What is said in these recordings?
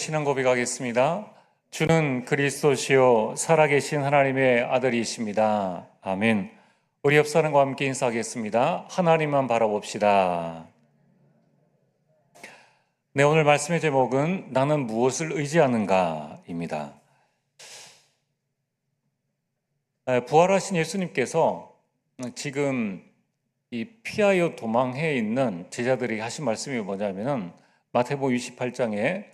신앙 고백하겠습니다. 주는 그리스도시요 살아계신 하나님의 아들이십니다. 아멘. 우리 옆 사람과 함께 인사하겠습니다. 하나님만 바라봅시다. 네, 오늘 말씀의 제목은 나는 무엇을 의지하는가입니다. 부활하신 예수님께서 지금 이 피하여 도망해 있는 제자들이 하신 말씀이 뭐냐면은 마태복음 28장에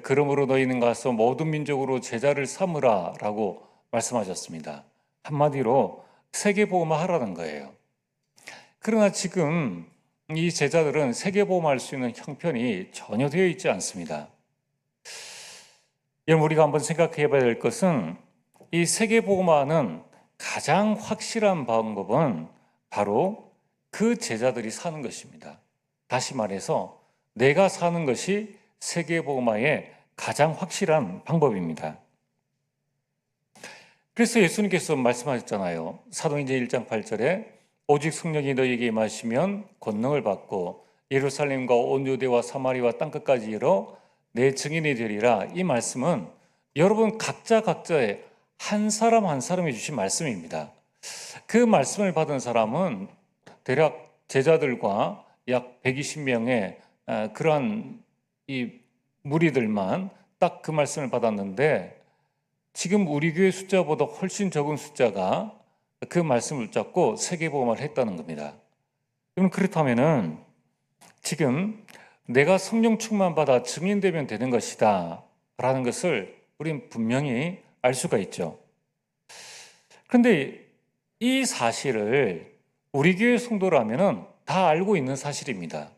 그러므로 너희는 가서 모든 민족으로 제자를 삼으라 라고 말씀하셨습니다. 한마디로 세계복음화 하라는 거예요. 그러나 지금 이 제자들은 세계복음화할 수 있는 형편이 전혀 되어 있지 않습니다. 여러분, 우리가 한번 생각해 봐야 될 것은 이 세계복음화는 가장 확실한 방법은 바로 그 제자들이 사는 것입니다. 다시 말해서 내가 사는 것이 세계복음화의 가장 확실한 방법입니다. 그래서 예수님께서 말씀하셨잖아요. 사도행전 1장 8절에 오직 성령이 너희에게 임하시면 권능을 받고 예루살렘과 온 유대와 사마리아 땅끝까지 이르러 내 증인이 되리라. 이 말씀은 여러분 각자의 한 사람 한 사람이 주신 말씀입니다. 그 말씀을 받은 사람은 대략 제자들과 약 120명의 그러한 이 무리들만 딱 그 말씀을 받았는데, 지금 우리 교회 숫자보다 훨씬 적은 숫자가 그 말씀을 붙잡고 세계복음화를 했다는 겁니다. 여러분, 그렇다면은 지금 내가 성령 충만 받아 증인되면 되는 것이다 라는 것을 우리는 분명히 알 수가 있죠. 그런데 이 사실을 우리 교회 성도라면은 다 알고 있는 사실입니다.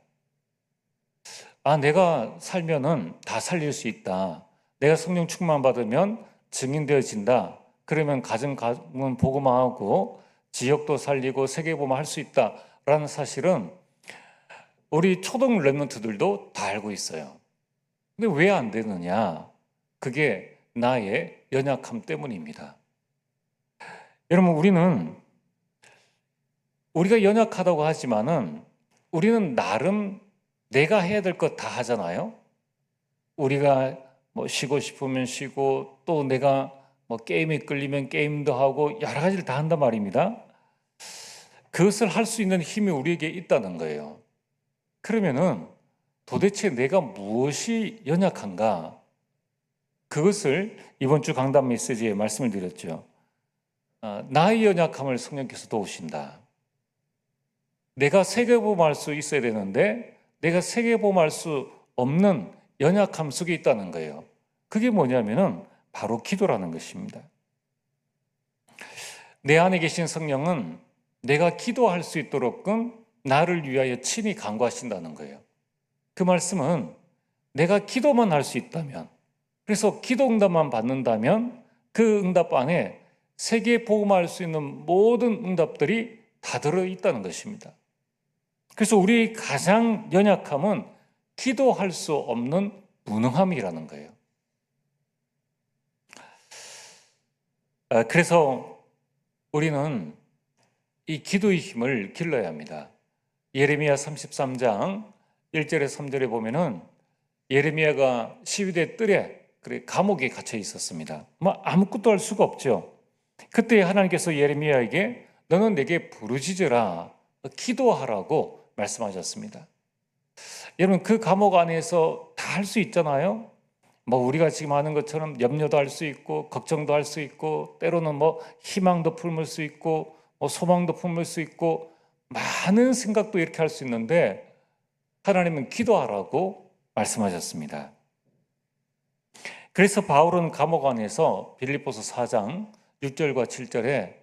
내가 살면은 다 살릴 수 있다. 내가 성령 충만 받으면 증인되어진다. 그러면 가정은 복음화하고 지역도 살리고 세계복음화 할 수 있다라는 사실은 우리 초등 랩런트들도 다 알고 있어요. 근데 왜 안 되느냐? 그게 나의 연약함 때문입니다. 여러분, 우리가 연약하다고 하지만은 우리는 나름 내가 해야 될 것 다 하잖아요. 우리가 쉬고 싶으면 쉬고, 또 내가 게임에 끌리면 게임도 하고 여러 가지를 다 한단 말입니다. 그것을 할 수 있는 힘이 우리에게 있다는 거예요. 그러면은 도대체 내가 무엇이 연약한가? 그것을 이번 주 강단 메시지에 말씀을 드렸죠. 나의 연약함을 성령께서 도우신다. 내가 세계복음할 수 있어야 되는데 내가 세계복음할 수 없는 연약함 속에 있다는 거예요. 그게 뭐냐면은 바로 기도라는 것입니다. 내 안에 계신 성령은 내가 기도할 수 있도록끔 나를 위하여 친히 간구하신다는 거예요. 그 말씀은 내가 기도만 할 수 있다면, 그래서 기도 응답만 받는다면 그 응답 안에 세계복음할 수 있는 모든 응답들이 다 들어있다는 것입니다. 그래서 우리 가장 연약함은 기도할 수 없는 무능함이라는 거예요. 그래서 우리는 이 기도의 힘을 길러야 합니다. 예레미야 33장 1절에 3절에 보면은 예레미야가 시위대 뜰에 감옥에 갇혀 있었습니다. 아무것도 할 수가 없죠. 그때 하나님께서 예레미야에게 너는 내게 부르짖으라, 기도하라고 말씀하셨습니다. 여러분, 그 감옥 안에서 다 할 수 있잖아요. 우리가 지금 하는 것처럼 염려도 할 수 있고 걱정도 할 수 있고 때로는 희망도 품을 수 있고 소망도 품을 수 있고 많은 생각도 이렇게 할 수 있는데, 하나님은 기도하라고 말씀하셨습니다. 그래서 바울은 감옥 안에서 빌립보서 4장 6절과 7절에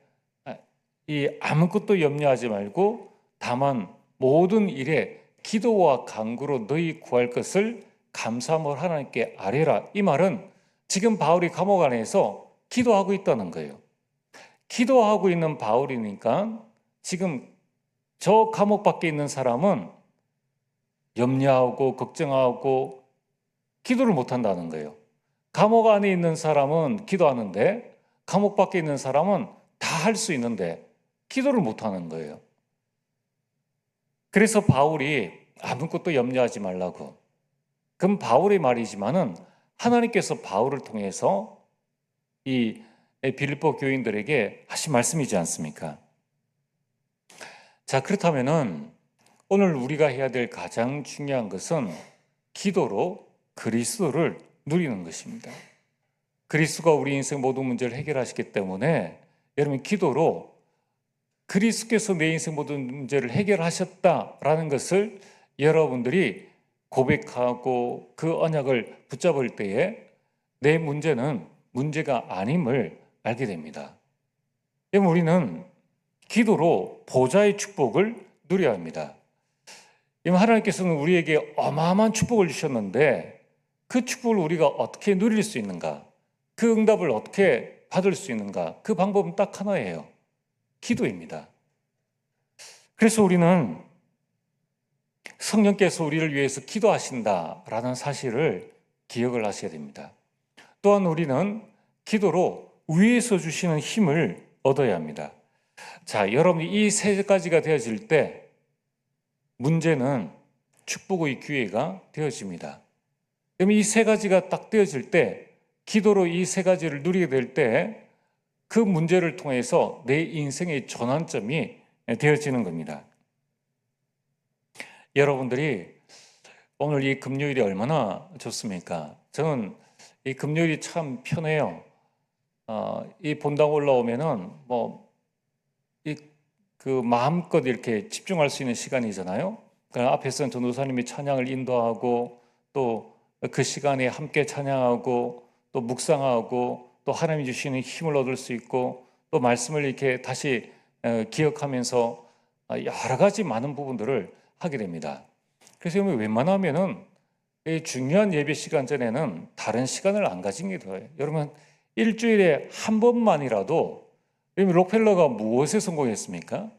이 아무것도 염려하지 말고 다만 모든 일에 기도와 간구로 너희 구할 것을 감사함을 하나님께 아뢰라. 이 말은 지금 바울이 감옥 안에서 기도하고 있다는 거예요. 기도하고 있는 바울이니까 지금 저 감옥 밖에 있는 사람은 염려하고 걱정하고 기도를 못한다는 거예요. 감옥 안에 있는 사람은 기도하는데 감옥 밖에 있는 사람은 다 할 수 있는데 기도를 못하는 거예요. 그래서 바울이 아무것도 염려하지 말라고. 그럼 바울의 말이지만은 하나님께서 바울을 통해서 이 빌립보 교인들에게 하신 말씀이지 않습니까? 자, 그렇다면은 오늘 우리가 해야 될 가장 중요한 것은 기도로 그리스도를 누리는 것입니다. 그리스도가 우리 인생 모든 문제를 해결하시기 때문에 여러분 기도로 그리스도께서 내 인생 모든 문제를 해결하셨다라는 것을 여러분들이 고백하고 그 언약을 붙잡을 때에 내 문제는 문제가 아님을 알게 됩니다. 여러분 우리는 기도로 보좌의 축복을 누려야 합니다. 하나님께서는 우리에게 어마어마한 축복을 주셨는데 그 축복을 우리가 어떻게 누릴 수 있는가? 그 응답을 어떻게 받을 수 있는가? 그 방법은 딱 하나예요. 기도입니다. 그래서 우리는 성령께서 우리를 위해서 기도하신다라는 사실을 기억을 하셔야 됩니다. 또한 우리는 기도로 위에서 주시는 힘을 얻어야 합니다. 자, 여러분이 이 세 가지가 되어질 때 문제는 축복의 기회가 되어집니다. 그럼 이 세 가지가 딱 되어질 때 기도로 이 세 가지를 누리게 될 때 그 문제를 통해서 내 인생의 전환점이 되어지는 겁니다. 여러분들이 오늘 이 금요일이 얼마나 좋습니까? 저는 이 금요일이 참 편해요. 이 본당 올라오면은 그 마음껏 이렇게 집중할 수 있는 시간이잖아요. 그러니까 앞에서는 전도사님이 찬양을 인도하고 또 그 시간에 함께 찬양하고 또 묵상하고 또 하나님이 주시는 힘을 얻을 수 있고 또 말씀을 이렇게 다시 기억하면서 여러 가지 많은 부분들을 하게 됩니다. 그래서 웬만하면은 이 중요한 예배 시간 전에는 다른 시간을 안 가진 게 더해요. 여러분 일주일에 한 번만이라도 록펠러가 무엇에 성공했습니까?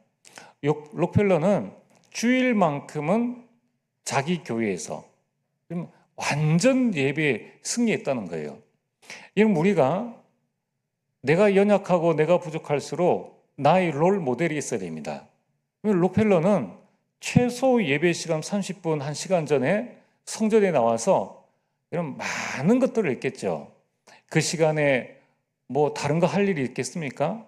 록펠러는 주일만큼은 자기 교회에서 완전 예배에 승리했다는 거예요. 이건 우리가 내가 연약하고 내가 부족할수록 나의 롤 모델이 있어야 됩니다. 록펠러는 최소 예배 시간 30분, 1시간 전에 성전에 나와서 이런 많은 것들을 했겠죠. 그 시간에 뭐 다른 거 할 일이 있겠습니까?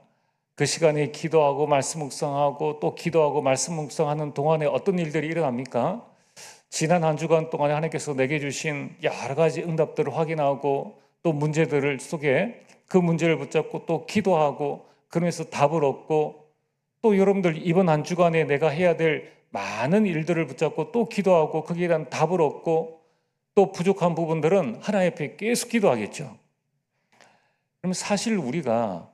그 시간에 기도하고 말씀 묵상하고 또 기도하고 말씀 묵상하는 동안에 어떤 일들이 일어납니까? 지난 한 주간 동안에 하나님께서 내게 주신 여러 가지 응답들을 확인하고 또 문제들을 속에 그 문제를 붙잡고 또 기도하고 그러면서 답을 얻고 또 여러분들 이번 한 주간에 내가 해야 될 많은 일들을 붙잡고 또 기도하고 거기에 대한 답을 얻고 또 부족한 부분들은 하나님 앞에 계속 기도하겠죠. 그럼 사실 우리가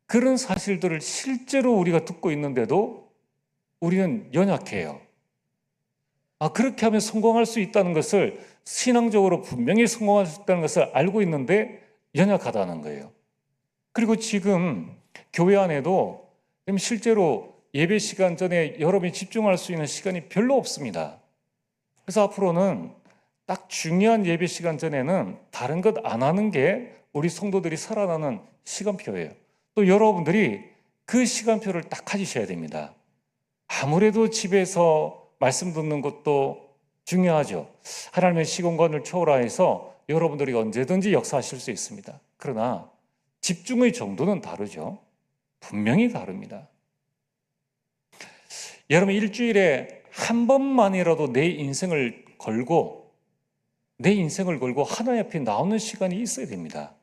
그런 사실들을 실제로 우리가 듣고 있는데도 우리는 연약해요. 그렇게 하면 성공할 수 있다는 것을 신앙적으로 분명히 성공할 수 있다는 것을 알고 있는데 연약하다는 거예요. 그리고 지금 교회 안에도 실제로 예배 시간 전에 여러분이 집중할 수 있는 시간이 별로 없습니다. 그래서 앞으로는 딱 중요한 예배 시간 전에는 다른 것 안 하는 게 우리 성도들이 살아나는 시간표예요. 또 여러분들이 그 시간표를 딱 가지셔야 됩니다. 아무래도 집에서 말씀 듣는 것도 중요하죠. 하나님의 시공간을 초월해서 여러분들이 언제든지 역사하실 수 있습니다. 그러나 집중의 정도는 다르죠. 분명히 다릅니다. 여러분 일주일에 한 번만이라도 내 인생을 걸고 하나님 앞에 나오는 시간이 있어야 됩니다.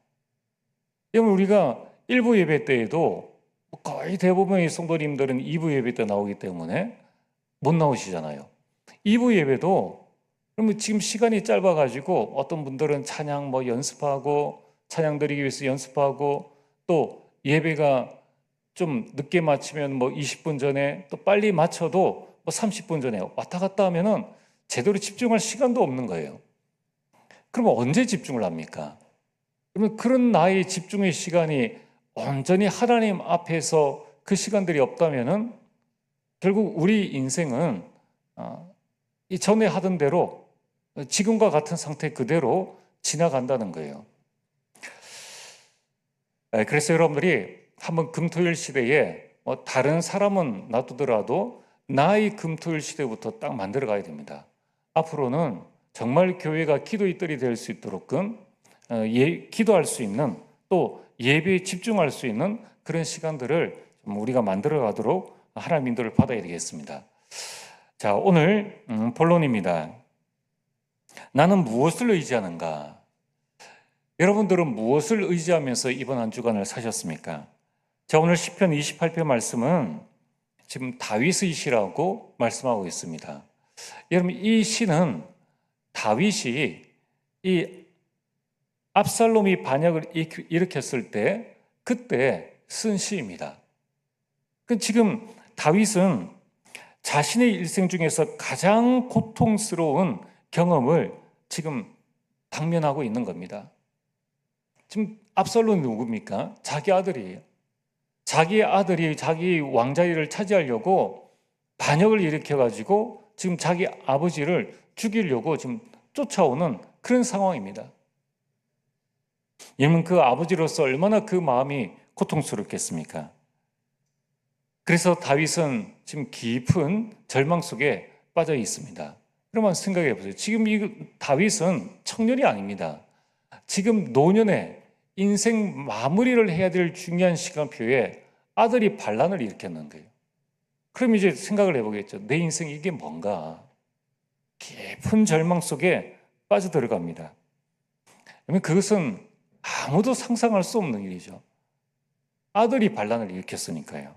여러분 우리가 1부 예배 때에도 거의 대부분의 성도님들은 2부 예배 때 나오기 때문에 못 나오시잖아요. 2부 예배도 그러면 지금 시간이 짧아가지고 어떤 분들은 찬양 연습하고 찬양 드리기 위해서 연습하고 또 예배가 좀 늦게 마치면 20분 전에 또 빨리 마쳐도 30분 전에 왔다 갔다 하면은 제대로 집중할 시간도 없는 거예요. 그러면 언제 집중을 합니까? 그러면 그런 나의 집중의 시간이 온전히 하나님 앞에서 그 시간들이 없다면은 결국 우리 인생은 이 전에 하던 대로 지금과 같은 상태 그대로 지나간다는 거예요. 그래서 여러분들이 한번 금토일 시대에 다른 사람은 놔두더라도 나의 금토일 시대부터 딱 만들어 가야 됩니다. 앞으로는 정말 교회가 기도의 뜰이 될 수 있도록끔 기도할 수 있는, 또 예배에 집중할 수 있는 그런 시간들을 좀 우리가 만들어 가도록 하나님 인도를 받아야 되겠습니다. 자, 오늘 본론입니다. 나는 무엇을 의지하는가? 여러분들은 무엇을 의지하면서 이번 한 주간을 사셨습니까? 자, 오늘 시편 28편 말씀은 지금 다윗의 시라고 말씀하고 있습니다. 여러분, 이 시는 다윗이 이 압살롬이 반역을 일으켰을 때 그때 쓴 시입니다. 지금 다윗은 자신의 일생 중에서 가장 고통스러운 경험을 지금 당면하고 있는 겁니다. 지금 압살롬이 누굽니까? 자기 아들이에요. 자기 아들이 자기 왕자위를 차지하려고 반역을 일으켜가지고 지금 자기 아버지를 죽이려고 지금 쫓아오는 그런 상황입니다. 여러분, 그 아버지로서 얼마나 그 마음이 고통스럽겠습니까? 그래서 다윗은 지금 깊은 절망 속에 빠져 있습니다. 그러면 생각해 보세요. 지금 이 다윗은 청년이 아닙니다. 지금 노년에 인생 마무리를 해야 될 중요한 시간표에 아들이 반란을 일으켰는 거예요. 그럼 이제 생각을 해보겠죠. 내 인생 이게 뭔가? 깊은 절망 속에 빠져들어갑니다. 그것은 아무도 상상할 수 없는 일이죠. 아들이 반란을 일으켰으니까요.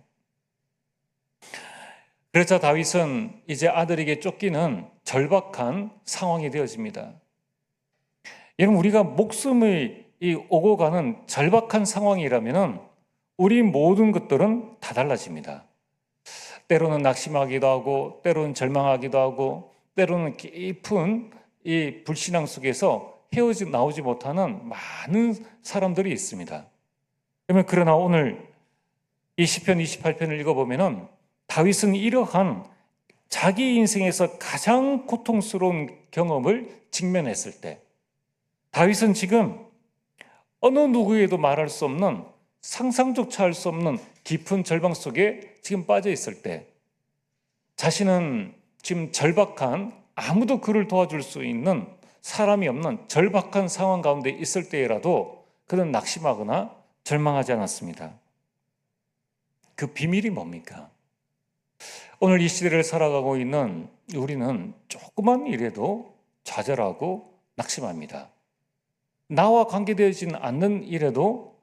그래서 다윗은 이제 아들에게 쫓기는 절박한 상황이 되어집니다. 여러분, 우리가 목숨이 오고 가는 절박한 상황이라면 우리 모든 것들은 다 달라집니다. 때로는 낙심하기도 하고, 때로는 절망하기도 하고, 때로는 깊은 이 불신앙 속에서 나오지 못하는 많은 사람들이 있습니다. 그러나 오늘 이 시편 28편을 읽어보면은 다윗은 이러한 자기 인생에서 가장 고통스러운 경험을 직면했을 때, 다윗은 지금 어느 누구에도 말할 수 없는, 상상조차 할 수 없는 깊은 절망 속에 지금 빠져 있을 때, 자신은 지금 절박한, 아무도 그를 도와줄 수 있는 사람이 없는 절박한 상황 가운데 있을 때라도 그는 낙심하거나 절망하지 않았습니다. 그 비밀이 뭡니까? 오늘 이 시대를 살아가고 있는 우리는 조그만 일에도 좌절하고 낙심합니다. 나와 관계되어지는 않는 일에도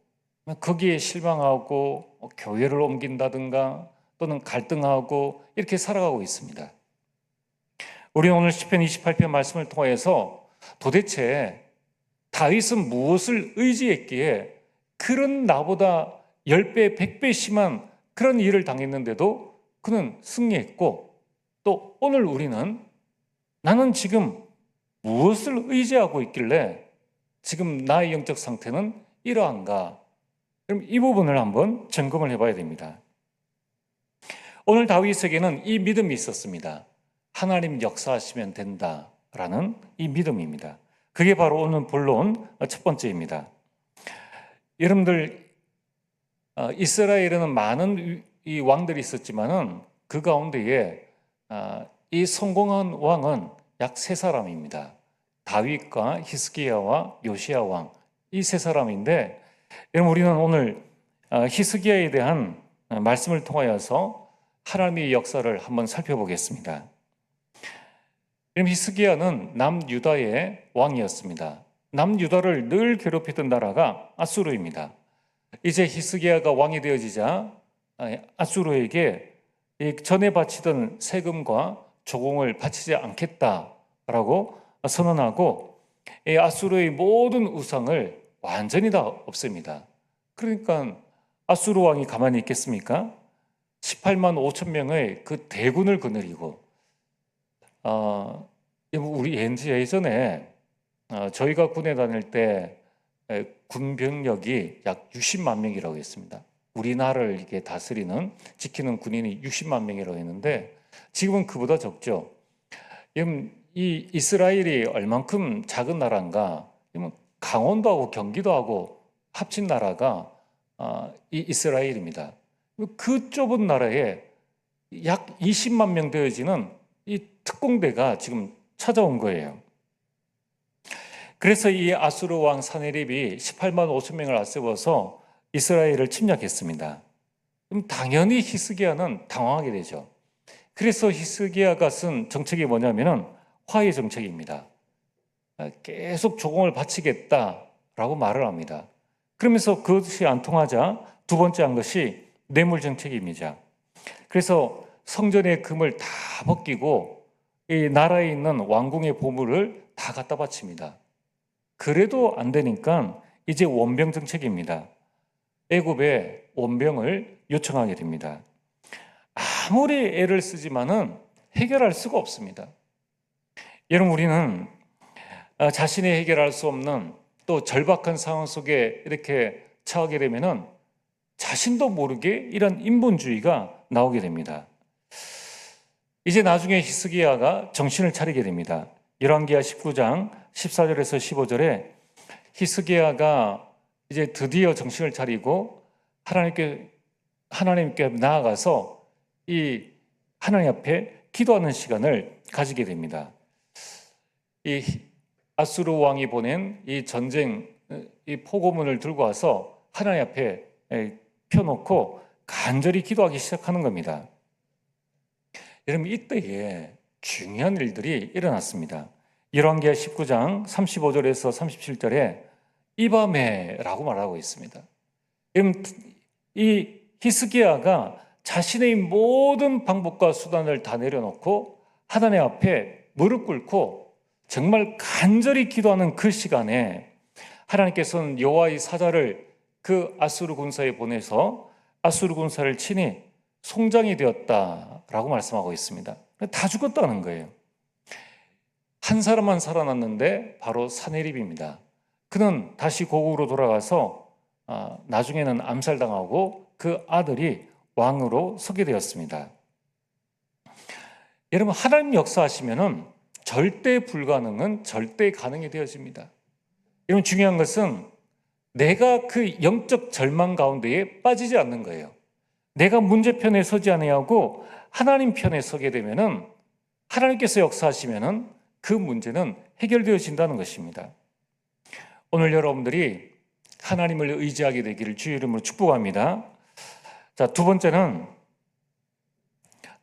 거기에 실망하고 교회를 옮긴다든가 또는 갈등하고 이렇게 살아가고 있습니다. 우리는 오늘 시편 28편 말씀을 통해서 도대체 다윗은 무엇을 의지했기에 그런 나보다 10배, 100배 심한 그런 일을 당했는데도 그는 승리했고, 또 오늘 우리는 나는 지금 무엇을 의지하고 있길래 지금 나의 영적 상태는 이러한가? 그럼 이 부분을 한번 점검을 해봐야 됩니다. 오늘 다윗에게는 이 믿음이 있었습니다. 하나님 역사하시면 된다라는 이 믿음입니다. 그게 바로 오늘 본론 첫 번째입니다. 여러분들, 이스라엘에는 많은 이 왕들이 있었지만은 그 가운데에 이 성공한 왕은 약 3사람입니다. 다윗과 히스기야와 요시야 왕, 이 3사람인데, 여러분, 우리는 오늘 히스기야에 대한 말씀을 통하여서 하나님의 역사를 한번 살펴보겠습니다. 히스기야는 남유다의 왕이었습니다. 남유다를 늘 괴롭히던 나라가 아수르입니다. 이제 히스기야가 왕이 되어지자 아수르에게 전에 바치던 세금과 조공을 바치지 않겠다라고 선언하고 아수르의 모든 우상을 완전히 다 없앱니다. 그러니까 아수르 왕이 가만히 있겠습니까? 18만 5천 명의 그 대군을 거느리고, 우리 예전에 저희가 군에 다닐 때 군병력이 약 60만 명이라고 했습니다. 우리나라를 이렇게 다스리는, 지키는 군인이 60만 명이라고 했는데 지금은 그보다 적죠. 이 이스라엘이 얼만큼 작은 나라인가? 강원도하고 경기도하고 합친 나라가 이 이스라엘입니다. 그 좁은 나라에 약 20만 명 되어지는 이 특공대가 지금 찾아온 거예요. 그래서 이 아수르 왕 사네립이 18만 5천 명을 앞세워서 이스라엘을 침략했습니다. 그럼 당연히 히스기야는 당황하게 되죠. 그래서 히스기야가 쓴 정책이 뭐냐면은 화해 정책입니다. 계속 조공을 바치겠다라고 말을 합니다. 그러면서 그것이 안 통하자 두 번째 한 것이 뇌물 정책입니다. 그래서 성전의 금을 다 벗기고 이 나라에 있는 왕궁의 보물을 다 갖다 바칩니다. 그래도 안 되니까 이제 원병 정책입니다. 애굽에 원병을 요청하게 됩니다. 아무리 애를 쓰지만은 해결할 수가 없습니다. 여러분, 우리는 자신이 해결할 수 없는 또 절박한 상황 속에 이렇게 처하게 되면은 자신도 모르게 이런 인본주의가 나오게 됩니다. 이제 나중에 히스기야가 정신을 차리게 됩니다. 열왕기하 19장 14절에서 15절에 히스기야가 이제 드디어 정신을 차리고 하나님께 나아가서 이 하나님 앞에 기도하는 시간을 가지게 됩니다. 이 아수르 왕이 보낸 이 전쟁 이 포고문을 들고 와서 하나님 앞에 펴놓고 간절히 기도하기 시작하는 겁니다. 여러분, 이때에 중요한 일들이 일어났습니다. 열왕기하 19장 35절에서 37절에 이 밤에라고 말하고 있습니다. 여러분, 이 히스기야가 자신의 모든 방법과 수단을 다 내려놓고 하나님 앞에 무릎 꿇고 정말 간절히 기도하는 그 시간에 하나님께서는 여호와의 사자를 그 아수르 군사에 보내서 아수르 군사를 치니 송장이 되었다라고 말씀하고 있습니다. 다 죽었다는 거예요. 한 사람만 살아났는데 바로 사네립입니다. 그는 다시 고국으로 돌아가서 나중에는 암살당하고 그 아들이 왕으로 서게 되었습니다. 여러분, 하나님 역사하시면은 절대 불가능은 절대 가능이 되어집니다. 여러분, 중요한 것은 내가 그 영적 절망 가운데에 빠지지 않는 거예요. 내가 문제편에 서지 아니하고 하나님 편에 서게 되면은 하나님께서 역사하시면은 그 문제는 해결되어진다는 것입니다. 오늘 여러분들이 하나님을 의지하게 되기를 주의 이름으로 축복합니다. 자, 두 번째는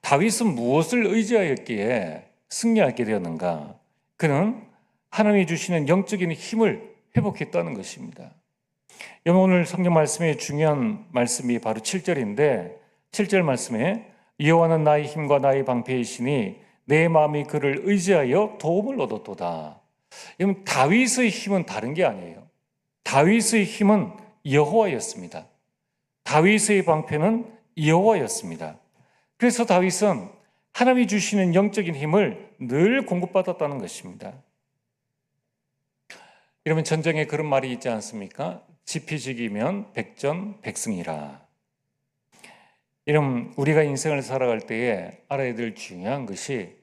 다윗은 무엇을 의지하였기에 승리하게 되었는가? 그는 하나님이 주시는 영적인 힘을 회복했다는 것입니다. 오늘 성경 말씀의 중요한 말씀이 바로 7절인데 7절 말씀에 여호와는 나의 힘과 나의 방패이시니 내 마음이 그를 의지하여 도움을 얻었도다. 여러분, 다윗의 힘은 다른 게 아니에요. 다윗의 힘은 여호와였습니다. 다윗의 방패는 여호와였습니다. 그래서 다윗은 하나님이 주시는 영적인 힘을 늘 공급받았다는 것입니다. 여러분, 전쟁에 그런 말이 있지 않습니까? 지피지기면 백전백승이라. 여러분, 우리가 인생을 살아갈 때에 알아야 될 중요한 것이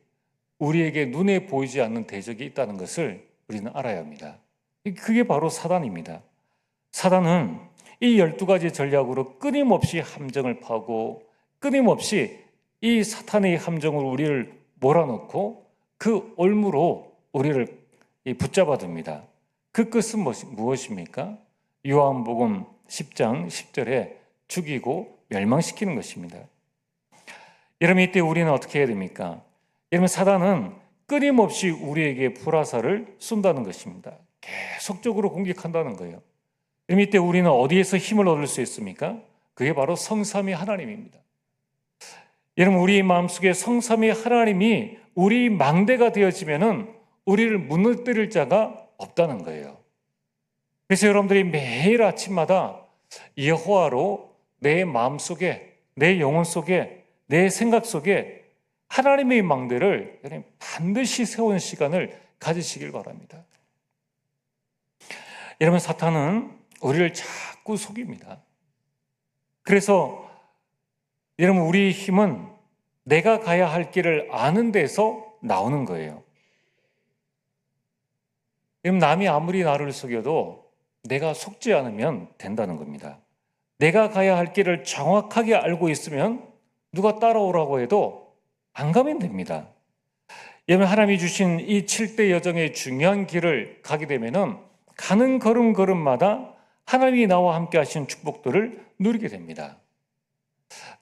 우리에게 눈에 보이지 않는 대적이 있다는 것을 우리는 알아야 합니다. 그게 바로 사단입니다. 사단은 이 12가지 전략으로 끊임없이 함정을 파고 끊임없이 이 사탄의 함정으로 우리를 몰아넣고 그 올무로 우리를 붙잡아둡니다. 그 끝은 무엇입니까? 요한복음 10장 10절에 죽이고 멸망시키는 것입니다. 여러분, 이때 우리는 어떻게 해야 됩니까? 여러분, 사단은 끊임없이 우리에게 불화살을 쏜다는 것입니다. 계속적으로 공격한다는 거예요. 여러분, 이때 우리는 어디에서 힘을 얻을 수 있습니까? 그게 바로 성삼위 하나님입니다. 여러분, 우리 마음속에 성삼위 하나님이 우리 망대가 되어지면은 우리를 무너뜨릴 자가 없다는 거예요. 그래서 여러분들이 매일 아침마다 여호와로 내 마음속에, 내 영혼 속에, 내 생각 속에 하나님의 망대를 반드시 세우는 시간을 가지시길 바랍니다. 여러분, 사탄은 우리를 자꾸 속입니다. 그래서 여러분, 우리의 힘은 내가 가야 할 길을 아는 데서 나오는 거예요. 여러분, 남이 아무리 나를 속여도 내가 속지 않으면 된다는 겁니다. 내가 가야 할 길을 정확하게 알고 있으면 누가 따라오라고 해도 안 가면 됩니다. 여러분, 하나님이 주신 이 7대 여정의 중요한 길을 가게 되면은 가는 걸음걸음마다 하나님이 나와 함께 하시는 축복들을 누리게 됩니다.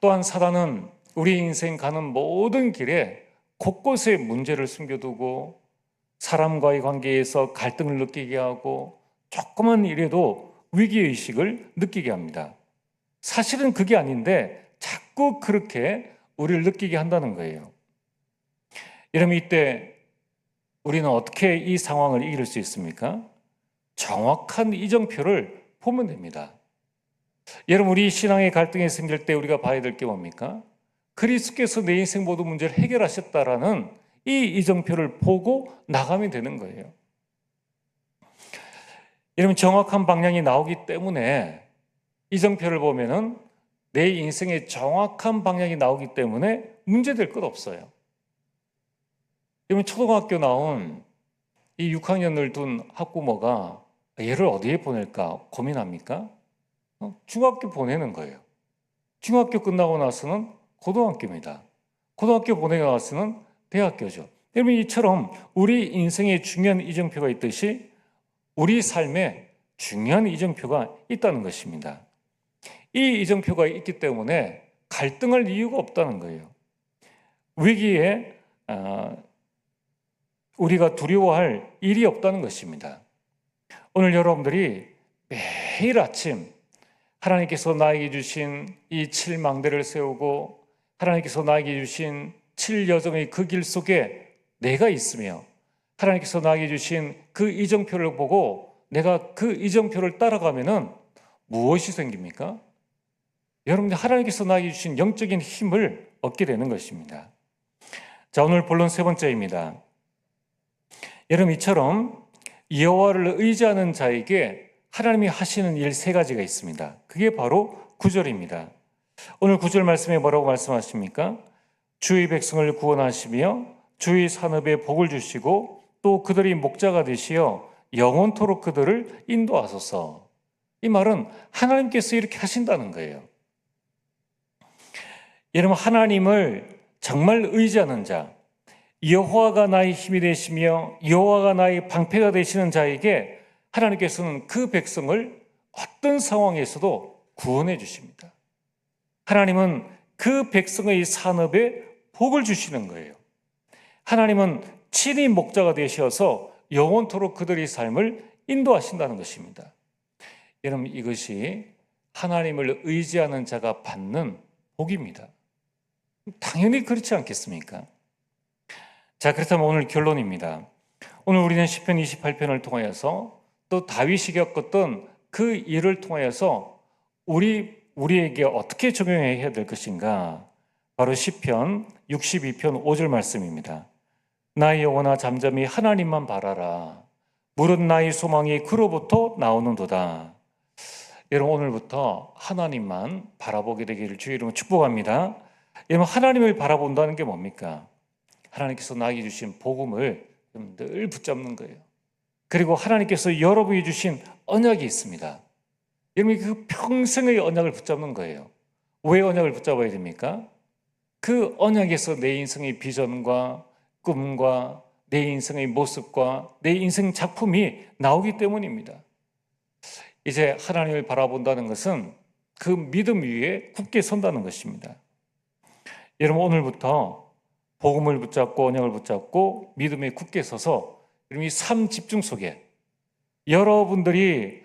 또한 사단은 우리 인생 가는 모든 길에 곳곳에 문제를 숨겨두고 사람과의 관계에서 갈등을 느끼게 하고 조그만 일에도 위기의식을 느끼게 합니다. 사실은 그게 아닌데 자꾸 그렇게 우리를 느끼게 한다는 거예요. 여러분, 이때 우리는 어떻게 이 상황을 이길 수 있습니까? 정확한 이정표를 보면 됩니다. 여러분, 우리 신앙의 갈등이 생길 때 우리가 봐야 될 게 뭡니까? 그리스도께서 내 인생 모든 문제를 해결하셨다라는 이 이정표를 보고 나가면 되는 거예요. 여러분, 정확한 방향이 나오기 때문에 이정표를 보면은 내 인생의 정확한 방향이 나오기 때문에 문제될 것 없어요. 여러분, 초등학교 나온 이 6학년을 둔 학부모가 얘를 어디에 보낼까 고민합니까? 중학교 보내는 거예요. 중학교 끝나고 나서는 고등학교입니다. 고등학교 보내고 나서는 대학교죠. 여러분, 이처럼 우리 인생에 중요한 이정표가 있듯이 우리 삶에 중요한 이정표가 있다는 것입니다. 이 이정표가 있기 때문에 갈등할 이유가 없다는 거예요. 위기에 우리가 두려워할 일이 없다는 것입니다. 오늘 여러분들이 매일 아침 하나님께서 나에게 주신 이 7망대를 세우고 하나님께서 나에게 주신 7여정의 그 길 속에 내가 있으며 하나님께서 나에게 주신 그 이정표를 보고 내가 그 이정표를 따라가면은 무엇이 생깁니까? 여러분들 하나님께서 나에게 주신 영적인 힘을 얻게 되는 것입니다. 자, 오늘 본론 세 번째입니다. 여러분, 이처럼 여호와를 의지하는 자에게 하나님이 하시는 일 세 가지가 있습니다. 그게 바로 9절입니다. 오늘 9절 말씀에 뭐라고 말씀하십니까? 주의 백성을 구원하시며 주의 산업에 복을 주시고 또 그들이 목자가 되시어 영원토록 그들을 인도하소서. 이 말은 하나님께서 이렇게 하신다는 거예요. 여러분, 하나님을 정말 의지하는 자, 여호와가 나의 힘이 되시며 여호와가 나의 방패가 되시는 자에게 하나님께서는 그 백성을 어떤 상황에서도 구원해 주십니다. 하나님은 그 백성의 산업에 복을 주시는 거예요. 하나님은 친히 목자가 되셔서 영원토록 그들의 삶을 인도하신다는 것입니다. 여러분, 이것이 하나님을 의지하는 자가 받는 복입니다. 당연히 그렇지 않겠습니까? 자, 그렇다면 오늘 결론입니다. 오늘 우리는 시편 28편을 통하여서 또 다윗이 겪었던 그 일을 통하여서 우리에게 어떻게 적용해야 될 것인가? 바로 시편 62편 5절 말씀입니다. 나의 영혼아 잠잠히 하나님만 바라라. 물은 나의 소망이 그로부터 나오는도다. 여러분, 오늘부터 하나님만 바라보게 되기를 주의 이름으로 축복합니다. 여러분, 하나님을 바라본다는 게 뭡니까? 하나님께서 나에게 주신 복음을 늘 붙잡는 거예요. 그리고 하나님께서 여러분이 주신 언약이 있습니다. 여러분이 그 평생의 언약을 붙잡는 거예요. 왜 언약을 붙잡아야 됩니까? 그 언약에서 내 인생의 비전과 꿈과 내 인생의 모습과 내 인생 작품이 나오기 때문입니다. 이제 하나님을 바라본다는 것은 그 믿음 위에 굳게 선다는 것입니다. 여러분, 오늘부터 복음을 붙잡고 언약을 붙잡고 믿음에 굳게 서서 이 삶 집중 속에 여러분들이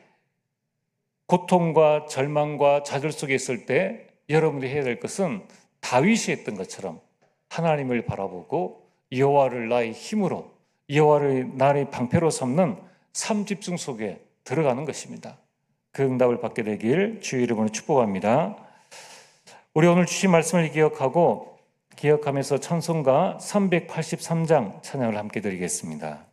고통과 절망과 좌절 속에 있을 때 여러분들이 해야 될 것은 다윗이 했던 것처럼 하나님을 바라보고 여호와를 나의 힘으로 여호와를 나의 방패로 삼는 삶 집중 속에 들어가는 것입니다. 그 응답을 받게 되길 주의 이름으로 축복합니다. 우리 오늘 주신 말씀을 기억하면서 찬송가 383장 찬양을 함께 드리겠습니다.